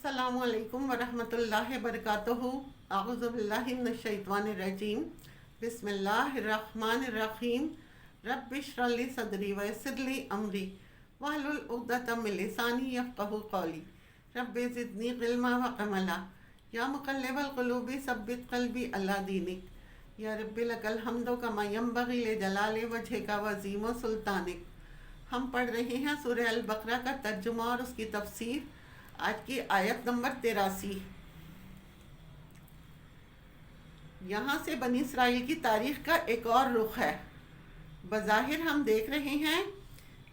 अस्सलामु अलैकुम वरहमतुल्लाहि वबरकातुहू। अऊज़ु बिल्लाहि मिनश्शैतानिर्रजीम। बिस्मिल्लाहिर्रहमानिर्रहीम। रब्बिश्रह ली सदरी वयस्सिर ली अमरी वहलुल उक़दतम मिन लिसानी यफ़क़हू क़ौली। रब्बि ज़िदनी इल्मा व अमला। या मुक़ल्लिबल क़ुलूबि सब्बित क़ल्बी अला दीनिक। या रब्बि लकल हम्दु कमा यंबग़ी लिजलालि वजहिका व अज़ीम सुल्तानिक। हम पढ़ रहे हैं सूरह अल बकरा का तर्जुमा और उसकी तफसीर। आज की आयत नंबर 83। यहाँ से बनी इसराइल की तारीख़ का एक और रुख है। बज़ाहिर हम देख रहे हैं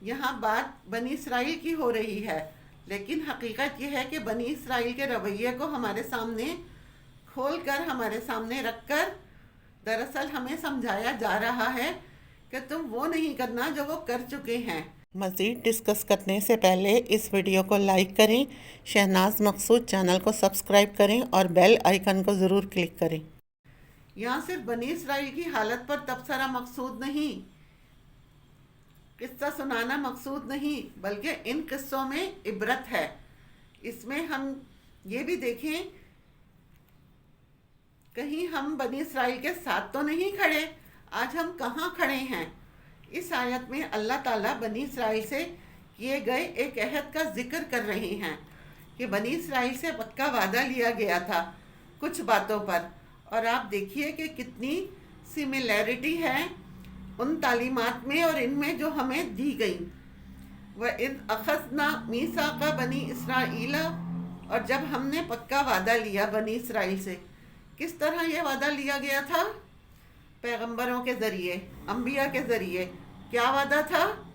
यहाँ बात बनी इसराइल की हो रही है, लेकिन हकीकत यह है कि बनी इसराइल के रवैये को हमारे सामने खोल कर, हमारे सामने रख कर दरअसल हमें समझाया जा रहा है कि तुम वो नहीं करना जो वो कर चुके हैं। मज़ीद डिस्कस करने से पहले इस वीडियो को लाइक करें, शहनाज मकसूद चैनल को सब्सक्राइब करें और बेल आइकन को ज़रूर क्लिक करें। यहाँ सिर्फ बनी इसराइल की हालत पर तबसरा मकसूद नहीं, किस्सा सुनाना मकसूद नहीं, बल्कि इन किस्सों में इबरत है। इसमें हम ये भी देखें, कहीं हम बनी इसराइल के साथ तो नहीं खड़े। आज हम कहाँ खड़े हैं? इस आयत में अल्लाह ताला बनी इसराइल से किए गए एक अहद का जिक्र कर रहे हैं कि बनी इसराइल से पक्का वादा लिया गया था कुछ बातों पर, और आप देखिए कि कितनी सिमिलैरिटी है उन तालीमात में और इनमें जो हमें दी गई। वइज़ अख़ज़ना मीसाक़ा बनी इसराइला, और जब हमने पक्का वादा लिया बनी इसराइल से, किस तरह यह वादा लिया गया था? पैगंबरों के ज़रिए, अंबिया के ज़रिए। क्या वादा था?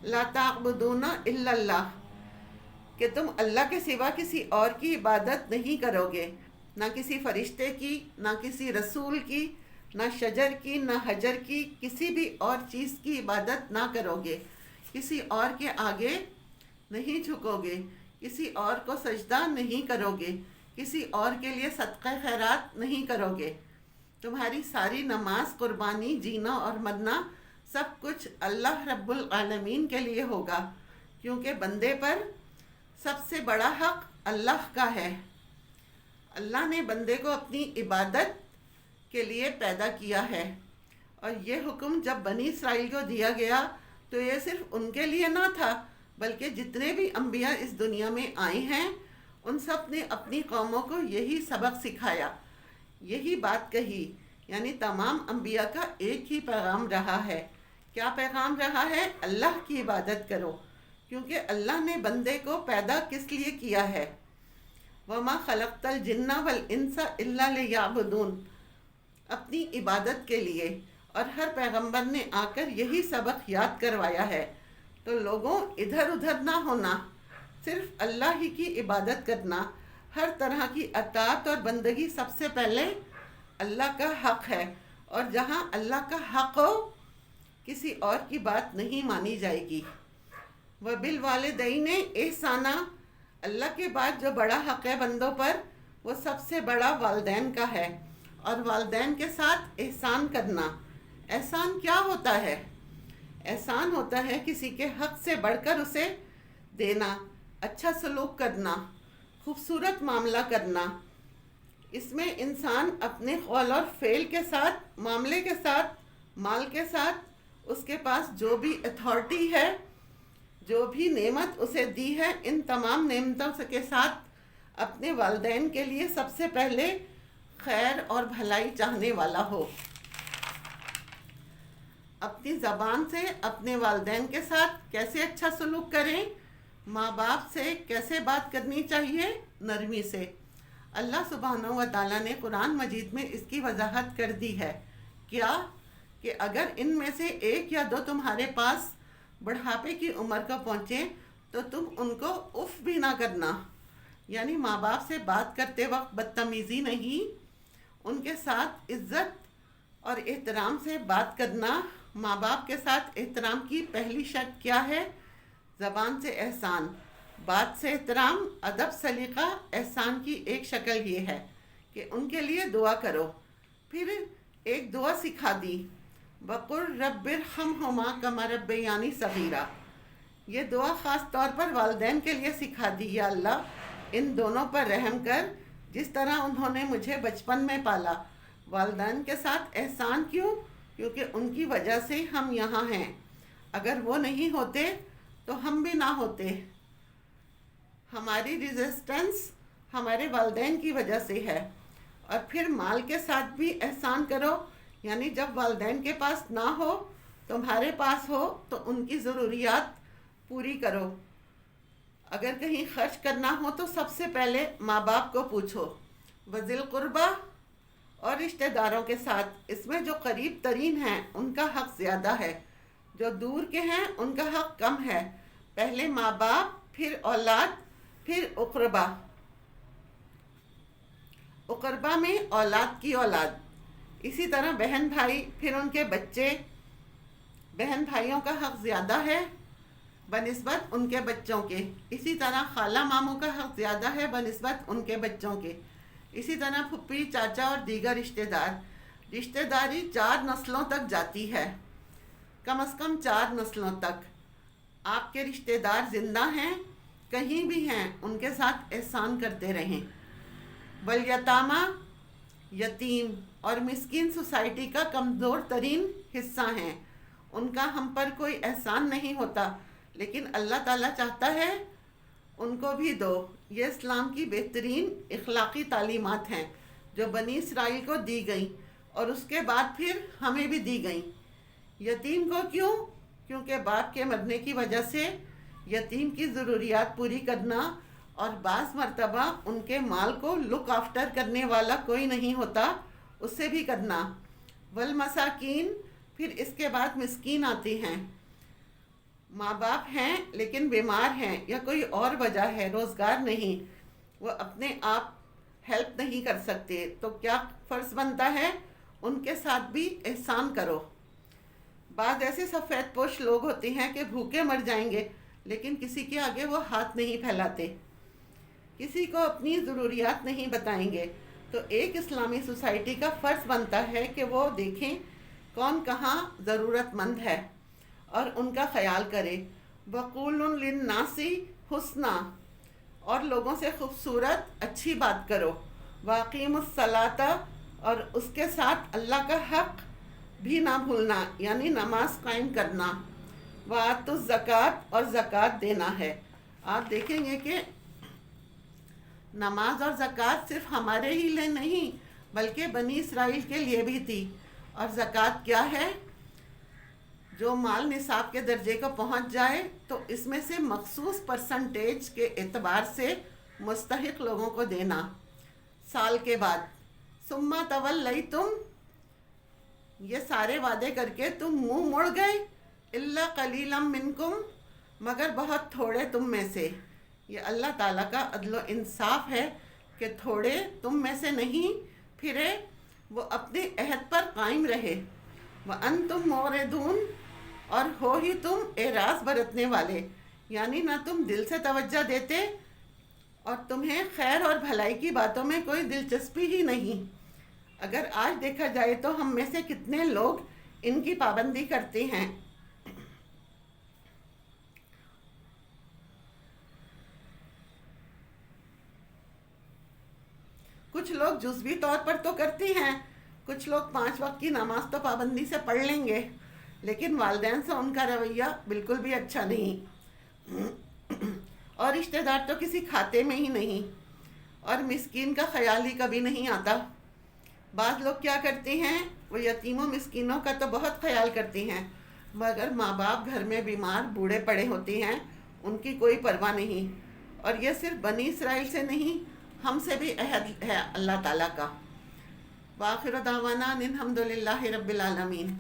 ला ताअबुदूना इल्लल्लाह, कि तुम अल्लाह के सिवा किसी और की इबादत नहीं करोगे, ना किसी फ़रिश्ते की, ना किसी रसूल की, ना शजर की, ना हजर की, किसी भी और चीज़ की इबादत ना करोगे, किसी और के आगे नहीं झुकोगे, किसी और को सजदा नहीं करोगे, किसी और के लिए सदक़ा खैरात नहीं करोगे। तुम्हारी सारी नमाज, कुर्बानी, जीना और मरना सब कुछ अल्लाह रब्बुल आलमीन के लिए होगा, क्योंकि बंदे पर सबसे बड़ा हक़ अल्लाह का है। अल्लाह ने बंदे को अपनी इबादत के लिए पैदा किया है, और ये हुक्म जब बनी इसराइल को दिया गया तो ये सिर्फ उनके लिए ना था, बल्कि जितने भी अंबिया इस दुनिया में आए हैं उन सब ने अपनी कौमों को यही सबक सिखाया, यही बात कही। यानी तमाम अंबिया का एक ही पैगाम रहा है। क्या पैगाम रहा है? अल्लाह की इबादत करो, क्योंकि अल्लाह ने बंदे को पैदा किस लिए किया है? वमा खलक़तल जिन्ना वल इंसा इल्ला लियअबुदून, अपनी इबादत के लिए। और हर पैगंबर ने आकर यही सबक याद करवाया है। तो लोगों, इधर उधर ना होना, सिर्फ अल्लाह ही की इबादत करना, हर तरह की अताअत और बंदगी सबसे पहले अल्लाह का हक़ है, और जहाँ अल्लाह का हक़ हो किसी और की बात नहीं मानी जाएगी। व बिल वालिदैने एहसाना, अल्लाह के बाद जो बड़ा हक़ है बंदों पर, वो सबसे बड़ा वालिदैन का है, और वालिदैन के साथ एहसान करना। एहसान क्या होता है? एहसान होता है किसी के हक़ से बढ़कर उसे देना, अच्छा सलूक करना, खूबसूरत मामला करना। इसमें इंसान अपने क़ौल और फ़ेल के साथ, मामले के साथ, माल के साथ, उसके पास जो भी अथॉरिटी है, जो भी नेमत उसे दी है, इन तमाम नेमतों के साथ अपने वालिदैन के लिए सबसे पहले खैर और भलाई चाहने वाला हो। अपनी ज़बान से अपने वालिदैन के साथ कैसे अच्छा सलूक करें, माँ बाप से कैसे बात करनी चाहिए, नरमी से। अल्लाह सुब्हानहू व तआला ने कुरान मजीद में इसकी वजाहत कर दी है। क्या? कि अगर इनमें से एक या दो तुम्हारे पास बुढ़ापे की उम्र को पहुँचे तो तुम उनको उफ़ भी ना करना। यानी माँ बाप से बात करते वक्त बदतमीज़ी नहीं, उनके साथ इज़्ज़त और एहतराम से बात करना। माँ बाप के साथ एहतराम की पहली शर्त क्या है? ज़बान से एहसान, बात से एहतराम, अदब सलीक़ा। एहसान की एक शक्ल ये है कि उनके लिए दुआ करो। फिर एक दुआ सिखा दी, वक़ुल रब्बिरहमहुमा कमा रब्बयानी सग़ीरा। ये दुआ ख़ास तौर पर वालिदैन के लिए सिखा दी, या अल्लाह ان دونوں پر رحم کر جس طرح انہوں نے مجھے بچپن میں پالا۔ والدین کے ساتھ احسان کیوں؟ کیونکہ ان کی وجہ سے ہم یہاں ہیں، اگر وہ نہیں ہوتے تو ہم بھی نہ ہوتے۔ ہماری ریزسٹنس ہمارے والدین کی وجہ سے ہے۔ اور پھر مال کے ساتھ بھی احسان کرو، یعنی جب والدین کے پاس نہ ہو تمہارے پاس ہو تو ان کی ضروریات پوری کرو۔ اگر کہیں خرچ کرنا ہو تو سب سے پہلے ماں باپ کو پوچھو۔ وذی القربیٰ اور رشتہ داروں کے ساتھ، اس میں جو قریب ترین ہیں ان کا حق زیادہ ہے، جو دور کے ہیں ان کا حق کم ہے۔ پہلے ماں باپ، پھر اولاد، پھر اقربا۔ اقربا میں اولاد کی اولاد، اسی طرح بہن بھائی، پھر ان کے بچے۔ بہن بھائیوں کا حق زیادہ ہے بنسبت ان کے بچوں کے، اسی طرح خالہ ماموں کا حق زیادہ ہے بنسبت ان کے بچوں کے، اسی طرح پھپھی چاچا اور دیگر رشتہ دار۔ رشتہ داری 4 نسلوں تک جاتی ہے، کم از کم 4 نسلوں تک۔ آپ کے رشتہ دار زندہ ہیں، کہیں بھی ہیں، ان کے ساتھ احسان کرتے رہیں۔ والیتامى، یتیم اور مسکین سوسائٹی کا کمزور ترین حصہ ہیں، ان کا ہم پر کوئی احسان نہیں ہوتا، لیکن اللہ تعالیٰ چاہتا ہے ان کو بھی دو۔ یہ اسلام کی بہترین اخلاقی تعلیمات ہیں جو بنی اسرائیل کو دی گئیں اور اس کے بعد پھر ہمیں بھی دی گئیں۔ یتیم کو کیوں؟ کیونکہ باپ کے مرنے کی وجہ سے یتیم کی ضروریات پوری کرنا، اور بعض مرتبہ ان کے مال کو لک آفٹر کرنے والا کوئی نہیں ہوتا، اس سے بھی کرنا۔ والمساکین، پھر اس کے بعد مسکین آتے ہیں۔ ماں باپ ہیں لیکن بیمار ہیں یا کوئی اور وجہ ہے، روزگار نہیں، وہ اپنے آپ ہیلپ نہیں کر سکتے، تو کیا فرض بنتا ہے؟ ان کے ساتھ بھی احسان کرو۔ بعض ایسے سفید پوش لوگ ہوتے ہیں کہ بھوکے مر جائیں گے لیکن کسی کے آگے وہ ہاتھ نہیں پھیلاتے، کسی کو اپنی ضروریات نہیں بتائیں گے۔ تو ایک اسلامی سوسائٹی کا فرض بنتا ہے کہ وہ دیکھیں کون کہاں ضرورت مند ہے اور ان کا خیال کرے۔ وَقُولُوا لِلنَّاسِ حُسْنًا، اور لوگوں سے خوبصورت اچھی بات کرو۔ وَأَقِیمُوا الصَّلَاةَ، اور اس کے ساتھ اللہ کا حق بھی نہ بھولنا، یعنی نماز قائم کرنا۔ وَآتُوا الزَّکَاۃَ، اور زکوٰۃ دینا ہے۔ آپ دیکھیں گے کہ نماز اور زکوٰۃ صرف ہمارے ہی لیے نہیں بلکہ بنی اسرائیل کے لیے بھی تھی۔ اور زکوٰۃ کیا ہے؟ جو مال نصاب کے درجے کو پہنچ جائے تو اس میں سے مخصوص پرسنٹیج کے اعتبار سے مستحق لوگوں کو دینا سال کے بعد۔ ثم تولیتم، یہ سارے وعدے کر کے تم منہ مڑ گئے۔ الا قلیلا منکم، مگر بہت تھوڑے تم میں سے۔ یہ اللہ تعالیٰ کا عدل و انصاف ہے کہ تھوڑے تم میں سے نہیں پھرے، وہ اپنے عہد پر قائم رہے۔ وَأَنْتُمْ مُعْرِضُونَ، اور ہو ہی تم اعراض برتنے والے، یعنی نہ تم دل سے توجہ دیتے اور تمہیں خیر اور بھلائی کی باتوں میں کوئی دلچسپی ہی نہیں۔ اگر آج دیکھا جائے تو ہم میں سے کتنے لوگ ان کی پابندی کرتے ہیں۔ کچھ لوگ جزوی طور پر تو کرتے ہیں، کچھ لوگ 5 وقت کی نماز تو پابندی سے پڑھ لیں گے، لیکن والدین سے ان کا رویہ بالکل بھی اچھا نہیں، اور رشتہ دار تو کسی کھاتے میں ہی نہیں، اور مسکین کا خیال ہی کبھی نہیں آتا۔ بعض لوگ کیا کرتے ہیں، وہ یتیموں مسکینوں کا تو بہت خیال کرتے ہیں، مگر ماں باپ گھر میں بیمار بوڑھے پڑے ہوتے ہیں، ان کی کوئی پرواہ نہیں۔ اور یہ صرف بنی اسرائیل سے نہیں، ہم سے بھی عہد ہے اللہ تعالیٰ کا۔ وآخر دعوانا ان الحمد للہ رب العالمین۔